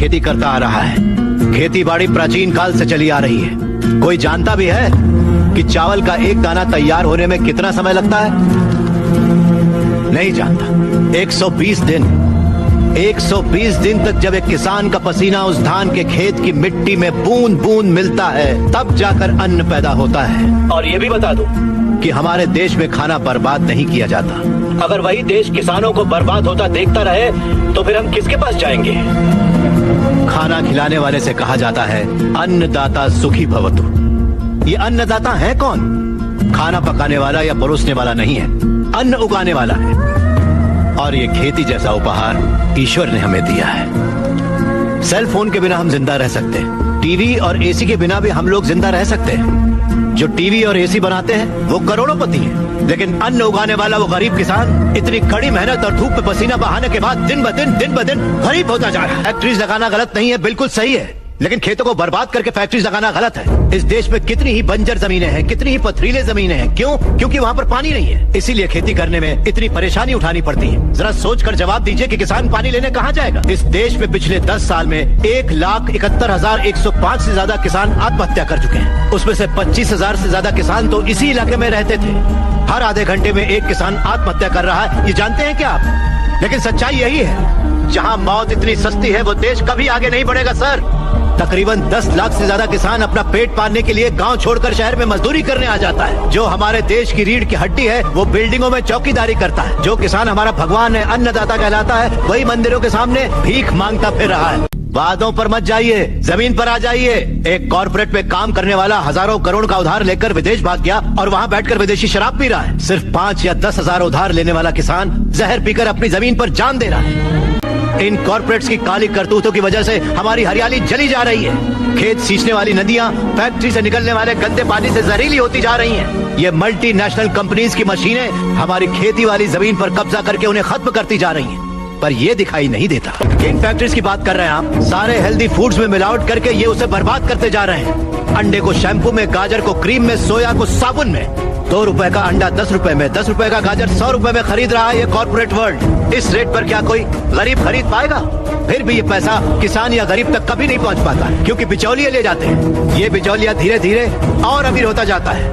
खेती करता आ रहा है। खेती बाड़ी प्राचीन काल से चली आ रही है। कोई जानता भी है कि चावल का एक दाना तैयार होने में कितना समय लगता है? नहीं जानता। 120 दिन 120 दिन तक जब एक किसान का पसीना उस धान के खेत की मिट्टी में बूंद बूंद मिलता है, तब जाकर अन्न पैदा होता है। और ये भी बता दूं कि हमारे देश में खाना बर्बाद नहीं किया जाता। अगर वही देश किसानों को बर्बाद होता देखता रहे तो फिर हम किसके पास जाएंगे? खाना खिलाने वाले से कहा जाता है अन्नदाता सुखी भवतु। ये अन्नदाता है कौन? खाना पकाने वाला या परोसने वाला नहीं है, अन्न उगाने वाला है। और ये खेती जैसा उपहार ईश्वर ने हमें दिया है। सेल फोन के बिना हम जिंदा रह सकते हैं, टीवी और एसी के बिना भी हम लोग जिंदा रह सकते हैं। जो टीवी और एसी बनाते हैं वो करोड़ोंपति हैं, लेकिन अन्न उगाने वाला वो गरीब किसान इतनी कड़ी मेहनत और धूप में पसीना बहाने के बाद दिन ब दिन गरीब होता जा रहा है। फैक्ट्रीज लगाना गलत नहीं है, बिल्कुल सही है, लेकिन खेतों को बर्बाद करके फैक्ट्रीज लगाना गलत है। इस देश में कितनी ही बंजर जमीनें हैं, कितनी ही पथरीले जमीनें हैं। क्यों? क्योंकि वहाँ पर पानी नहीं है, इसीलिए खेती करने में इतनी परेशानी उठानी पड़ती है। जरा सोचकर जवाब दीजिए कि किसान पानी लेने कहाँ जाएगा? इस देश में पिछले 10 साल में 1,71,105 से ज्यादा किसान आत्महत्या कर चुके हैं। उसमें से 25,000 से ज्यादा किसान तो इसी इलाके में रहते थे। हर आधे घंटे में एक किसान आत्महत्या कर रहा है, ये जानते हैं क्या आप? लेकिन सच्चाई यही है, जहाँ मौत इतनी सस्ती है वो देश कभी आगे नहीं बढ़ेगा सर। तकरीबन 10 लाख से ज्यादा किसान अपना पेट पालने के लिए गांव छोड़कर शहर में मजदूरी करने आ जाता है। जो हमारे देश की रीढ़ की हड्डी है वो बिल्डिंगों में चौकीदारी करता है। जो किसान हमारा भगवान है, अन्नदाता कहलाता है, वही मंदिरों के सामने भीख मांगता फिर रहा है। वादों पर मत जाइए, जमीन पर आ जाइए। एक कॉर्पोरेट में काम करने वाला हजारों करोड़ का उधार लेकर विदेश भाग गया और वहाँ बैठकर विदेशी शराब पी रहा है। सिर्फ 5 या 10 हजार उधार लेने वाला किसान जहर पीकर अपनी जमीन पर जान दे रहा है। इन कॉर्पोरेट्स की काली करतूतों की वजह से हमारी हरियाली जली जा रही है। खेत सींचने वाली नदियां फैक्ट्री से निकलने वाले गंदे पानी से जहरीली होती जा रही हैं। ये मल्टीनेशनल कंपनीज की मशीनें हमारी खेती वाली जमीन पर कब्जा करके उन्हें खत्म करती जा रही हैं। पर ये दिखाई नहीं देता। इन फैक्ट्रीज की बात कर रहे हैं आप, सारे हेल्दी फूड्स में मिलावट करके ये उसे बर्बाद करते जा रहे हैं। अंडे को शैम्पू में, गाजर को क्रीम में, सोया को साबुन में। 2 रुपए का अंडा 10 रुपए में, 10 रुपए का गाजर 100 रुपए में खरीद रहा है ये कॉर्पोरेट वर्ल्ड। इस रेट पर क्या कोई गरीब खरीद पाएगा? फिर भी ये पैसा किसान या गरीब तक कभी नहीं पहुंच पाता, क्योंकि बिचौलिए ले जाते हैं। ये बिचौलिया धीरे धीरे और अमीर होता जाता है।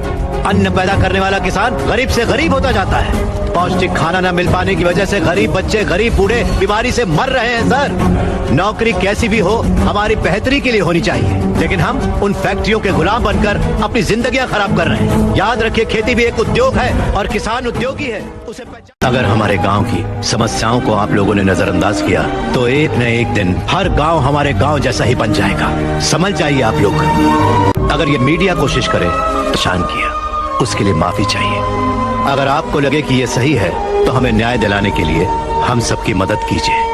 अन्न पैदा करने वाला किसान गरीब से गरीब होता जाता है। पौष्टिक खाना न मिल पाने की वजह से गरीब बच्चे, गरीब बूढ़े बीमारी से मर रहे हैं सर। नौकरी कैसी भी हो हमारी बेहतरी के लिए होनी चाहिए, लेकिन हम उन फैक्ट्रियों के गुलाम बनकर अपनी जिंदगियां खराब कर रहे हैं। याद रखिए, खेती भी एक उद्योग है और किसान उद्योगी है, उसे अगर हमारे गांव की समस्याओं को आप लोगों ने नजरअंदाज किया तो एक न एक दिन हर गांव हमारे गांव जैसा ही बन जाएगा। समझ जाइए आप लोग। अगर ये मीडिया कोशिश करे, परेशान किया, उसके लिए माफी चाहिए। अगर आपको लगे कि ये सही है तो हमें न्याय दिलाने के लिए हम सबकी मदद कीजिए।